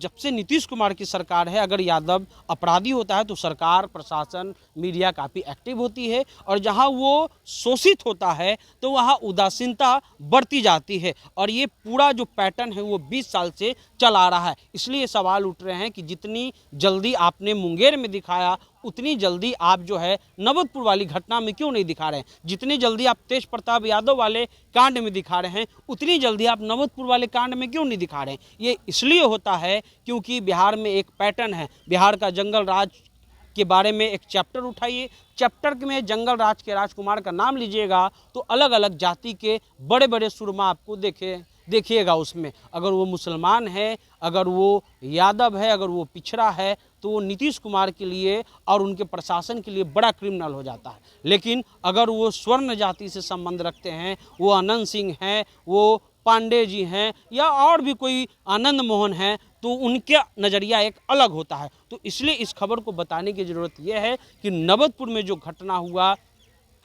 जब से नीतीश कुमार की सरकार है, अगर यादव अपराधी होता है तो सरकार, प्रशासन, मीडिया काफ़ी एक्टिव होती है, और जहां वो शोषित होता है तो वहां उदासीनता बढ़ती जाती है। और ये पूरा जो पैटर्न है वो 20 साल से चला आ रहा है। इसलिए सवाल उठ रहे हैं कि जितनी जल्दी आपने मुंगेर में दिखाया, उतनी जल्दी आप जो है नवतपुर वाली घटना में क्यों नहीं दिखा रहे हैं। जितनी जल्दी आप तेज प्रताप यादव वाले कांड में दिखा रहे हैं, उतनी जल्दी आप नवतपुर वाले कांड में क्यों नहीं दिखा रहे हैं। ये इसलिए होता है क्योंकि बिहार में एक पैटर्न है। बिहार का जंगल राज के बारे में एक चैप्टर उठाइए, चैप्टर में जंगल राज के राजकुमार का नाम लीजिएगा तो अलग अलग जाति के बड़े बड़े सुरमा आपको देखिएगा उसमें। अगर वो मुसलमान है, अगर वो यादव है, अगर वो पिछड़ा है, तो वो नीतीश कुमार के लिए और उनके प्रशासन के लिए बड़ा क्रिमिनल हो जाता है। लेकिन अगर वो स्वर्ण जाति से संबंध रखते हैं, वो अनंत सिंह हैं, वो पांडे जी हैं, या और भी कोई आनंद मोहन हैं, तो उनका नज़रिया एक अलग होता है। तो इसलिए इस खबर को बताने की ज़रूरत यह है कि नवतपुर में जो घटना हुआ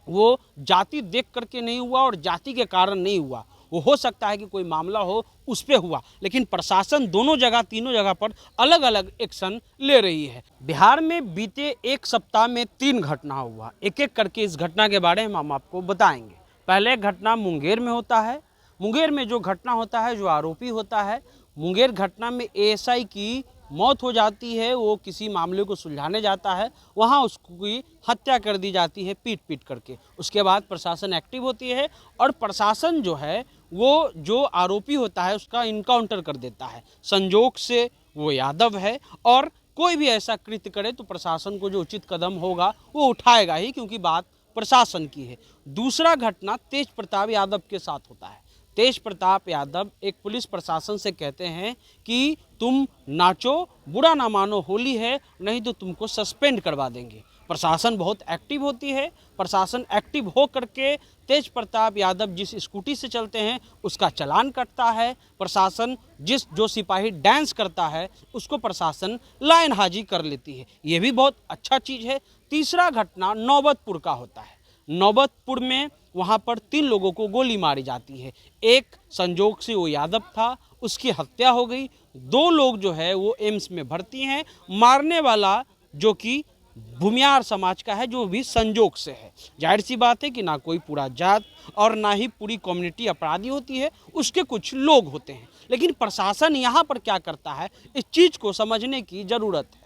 वो जाति देख करके नहीं हुआ और जाति के कारण नहीं हुआ। वो हो सकता है कि कोई मामला हो उस पे हुआ, लेकिन प्रशासन दोनों जगह, तीनों जगह पर अलग अलग एक्शन ले रही है। बिहार में बीते एक सप्ताह में 3 घटना हुआ। एक एक करके इस घटना के बारे में हम आपको बताएंगे। पहले घटना मुंगेर में होता है। मुंगेर में जो घटना होता है, जो आरोपी होता है, मुंगेर घटना में एएसआई की मौत हो जाती है। वो किसी मामले को सुलझाने जाता है, वहाँ उसकी हत्या कर दी जाती है पीट करके। उसके बाद प्रशासन एक्टिव होती है और प्रशासन जो है वो जो आरोपी होता है उसका इनकाउंटर कर देता है। संजोग से वो यादव है, और कोई भी ऐसा कृत्य करे तो प्रशासन को जो उचित कदम होगा वो उठाएगा ही, क्योंकि बात प्रशासन की है। दूसरा घटना तेज प्रताप यादव के साथ होता है। तेज प्रताप यादव एक पुलिस प्रशासन से कहते हैं कि तुम नाचो, बुरा ना मानो, होली है, नहीं तो तुमको सस्पेंड करवा देंगे। प्रशासन बहुत एक्टिव होती है। प्रशासन एक्टिव हो करके तेज प्रताप यादव जिस स्कूटी से चलते हैं उसका चालान कटता है। प्रशासन जो सिपाही डांस करता है उसको प्रशासन लाइन हाजिर कर लेती है। ये भी बहुत अच्छा चीज़ है। तीसरा घटना नौबतपुर का होता है। नौबतपुर में वहाँ पर 3 लोगों को गोली मारी जाती है। एक संजोग से वो यादव था, उसकी हत्या हो गई। 2 लोग जो है वो एम्स में भर्ती हैं। मारने वाला जो कि भूमियार समाज का है, जो भी संजोग से है। जाहिर सी बात है कि ना कोई पूरा जात और ना ही पूरी कम्युनिटी अपराधी होती है, उसके कुछ लोग होते हैं। लेकिन प्रशासन यहाँ पर क्या करता है, इस चीज़ को समझने की ज़रूरत है।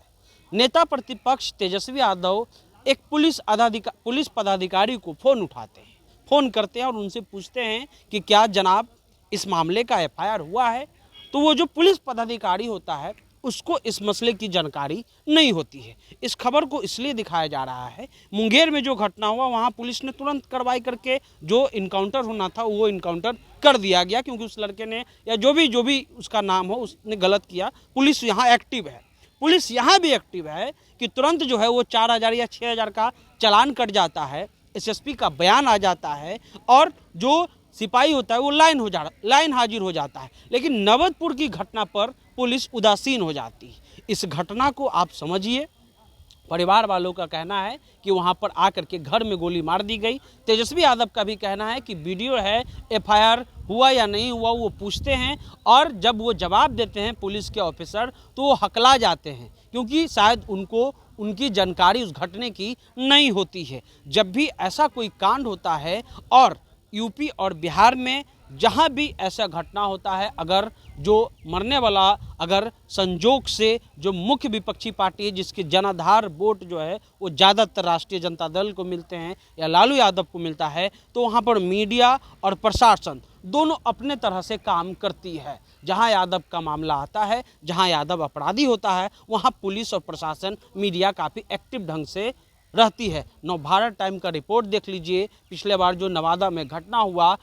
नेता प्रतिपक्ष तेजस्वी यादव एक पुलिस पदाधिकारी को फ़ोन उठाते हैं, फ़ोन करते हैं और उनसे पूछते हैं कि क्या जनाब इस मामले का एफआईआर हुआ है। तो वो जो पुलिस पदाधिकारी होता है उसको इस मसले की जानकारी नहीं होती है। इस खबर को इसलिए दिखाया जा रहा है, मुंगेर में जो घटना हुआ वहाँ पुलिस ने तुरंत कार्रवाई करके जो इनकाउंटर होना था वो इनकाउंटर कर दिया गया, क्योंकि उस लड़के ने या जो भी उसका नाम हो उसने गलत किया। पुलिस यहाँ एक्टिव है। पुलिस यहाँ भी एक्टिव है कि तुरंत जो है वो 4000 या 6000 का चालान कट जाता है, एसएसपी का बयान आ जाता है और जो सिपाही होता है वो लाइन हाजिर हो जाता है। लेकिन नवतपुर की घटना पर पुलिस उदासीन हो जाती है। इस घटना को आप समझिए। परिवार वालों का कहना है कि वहां पर आकर के घर में गोली मार दी गई। तेजस्वी यादव का भी कहना है कि वीडियो है, एफआईआर हुआ या नहीं हुआ वो पूछते हैं, और जब वो जवाब देते हैं पुलिस के ऑफिसर तो वो हकला जाते हैं, क्योंकि शायद उनको उनकी जानकारी उस घटने की नहीं होती है। जब भी ऐसा कोई कांड होता है और यूपी और बिहार में जहाँ भी ऐसा घटना होता है, अगर जो मरने वाला अगर संजोग से जो मुख्य विपक्षी पार्टी है जिसके जनाधार वोट जो है वो ज़्यादातर राष्ट्रीय जनता दल को मिलते हैं या लालू यादव को मिलता है, तो वहाँ पर मीडिया और प्रशासन दोनों अपने तरह से काम करती है। जहाँ यादव का मामला आता है, जहाँ यादव अपराधी होता है, वहाँ पुलिस और प्रशासन, मीडिया काफ़ी एक्टिव ढंग से रहती है। नवभारत टाइम का रिपोर्ट देख लीजिए। पिछले बार जो नवादा में घटना हुआ,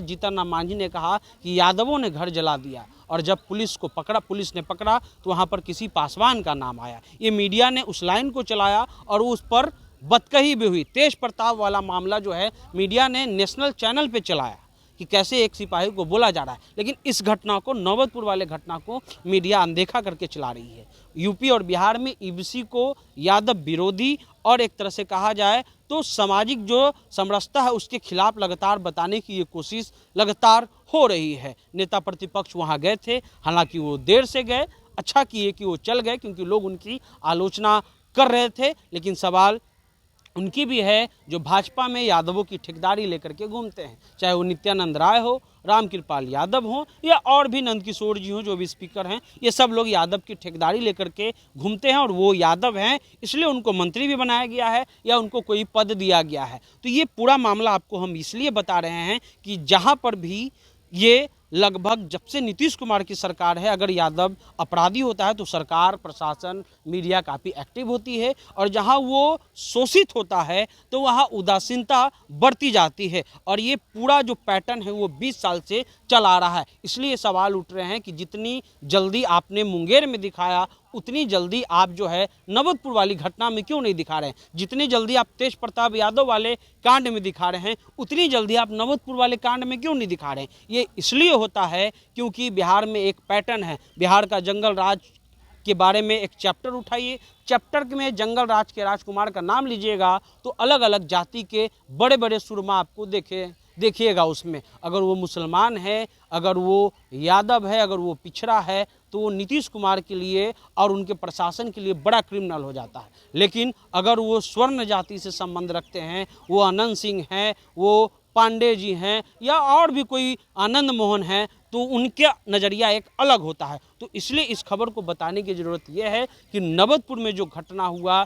जीतन राम मांझी ने कहा कि यादवों ने घर जला दिया, और जब पुलिस ने पकड़ा तो वहाँ पर किसी पासवान का नाम आया। ये मीडिया ने उस लाइन को चलाया और उस पर बदकही भी हुई। तेज प्रताप वाला मामला जो है मीडिया ने नेशनल चैनल पे चलाया कि कैसे एक सिपाही को बोला जा रहा है, लेकिन इस घटना को, नौबतपुर वाले घटना को मीडिया अनदेखा करके चला रही है। यूपी और बिहार में ईबीसी को यादव विरोधी और एक तरह से कहा जाए तो सामाजिक जो समरसता है उसके खिलाफ लगातार बताने की ये कोशिश लगातार हो रही है। नेता प्रतिपक्ष वहाँ गए थे, हालांकि वो देर से गए, अच्छा किए कि वो चल गए क्योंकि लोग उनकी आलोचना कर रहे थे, लेकिन सवाल उनकी भी है जो भाजपा में यादवों की ठेकेदारी लेकर के घूमते हैं, चाहे वो नित्यानंद राय हो, रामकृपाल यादव हो या और भी नंदकिशोर जी हो जो भी स्पीकर हैं, ये सब लोग यादव की ठेकेदारी लेकर के घूमते हैं और वो यादव हैं इसलिए उनको मंत्री भी बनाया गया है या उनको कोई पद दिया गया है। तो ये पूरा मामला आपको हम इसलिए बता रहे हैं कि जहाँ पर भी ये लगभग जब से नीतीश कुमार की सरकार है, अगर यादव अपराधी होता है तो सरकार, प्रशासन, मीडिया काफ़ी एक्टिव होती है और जहां वो शोषित होता है तो वहां उदासीनता बढ़ती जाती है। और ये पूरा जो पैटर्न है वो 20 साल से चला आ रहा है। इसलिए सवाल उठ रहे हैं कि जितनी जल्दी आपने मुंगेर में दिखाया उतनी जल्दी आप जो है नौबतपुर वाली घटना में क्यों नहीं दिखा रहे हैं। जितनी जल्दी आप तेज प्रताप यादव वाले कांड में दिखा रहे हैं उतनी जल्दी आप नौबतपुर वाले कांड में क्यों नहीं दिखा रहे हैं। ये इसलिए होता है क्योंकि बिहार में एक पैटर्न है। बिहार का जंगल राज के बारे में एक चैप्टर उठाइए, चैप्टर में जंगल राज के राजकुमार का नाम लीजिएगा तो अलग अलग जाति के बड़े बड़े सुरमा आपको देखिएगा उसमें। अगर वो मुसलमान है, अगर वो यादव है, अगर वो पिछड़ा है तो वो नीतीश कुमार के लिए और उनके प्रशासन के लिए बड़ा क्रिमिनल हो जाता है। लेकिन अगर वो स्वर्ण जाति से संबंध रखते हैं, वो आनंद सिंह हैं, वो पांडे जी हैं या और भी कोई आनंद मोहन हैं, तो उनका नज़रिया एक अलग होता है। तो इसलिए इस खबर को बताने की ज़रूरत यह है कि नौबतपुर में जो घटना हुआ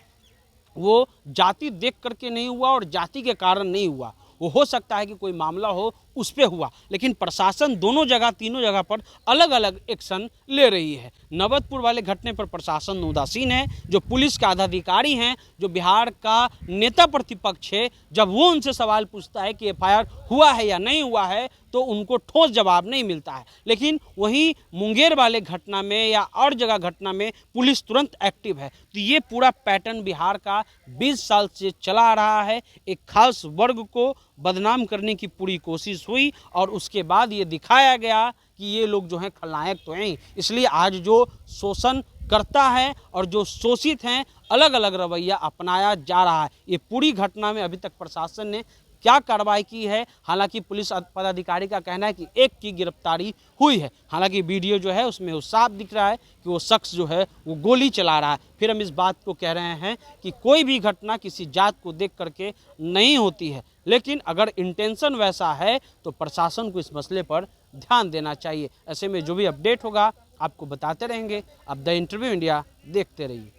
वो जाति देख करके नहीं हुआ और जाति के कारण नहीं हुआ। वो हो सकता है कि कोई मामला हो उस पे हुआ, लेकिन प्रशासन दोनों जगह, तीनों जगह पर अलग अलग एक्शन ले रही है। नौबतपुर वाले घटने पर प्रशासन उदासीन है। जो पुलिस के पदाधिकारी हैं, जो बिहार का नेता प्रतिपक्ष है, जब वो उनसे सवाल पूछता है कि एफआईआर हुआ है या नहीं हुआ है तो उनको ठोस जवाब नहीं मिलता है। लेकिन वहीं मुंगेर वाले घटना में या और जगह घटना में पुलिस तुरंत एक्टिव है। तो ये पूरा पैटर्न बिहार का 20 साल से चला आ रहा है। एक खास वर्ग को बदनाम करने की पूरी कोशिश हुई और उसके बाद ये दिखाया गया कि ये लोग जो हैं खलनायक तो हैं। इसलिए आज जो शोषण करता है और जो शोषित हैं, अलग अलग रवैया अपनाया जा रहा है। ये पूरी घटना में अभी तक प्रशासन ने क्या कार्रवाई की है, हालांकि पुलिस पदाधिकारी का कहना है कि एक की गिरफ्तारी हुई है। हालांकि वीडियो जो है उसमें वो साफ दिख रहा है कि वो शख्स जो है वो गोली चला रहा है। फिर हम इस बात को कह रहे हैं कि कोई भी घटना किसी जात को देख करके नहीं होती है, लेकिन अगर इंटेंशन वैसा है तो प्रशासन को इस मसले पर ध्यान देना चाहिए। ऐसे में जो भी अपडेट होगा आपको बताते रहेंगे। आप द इंटरव्यू इंडिया देखते रहिए।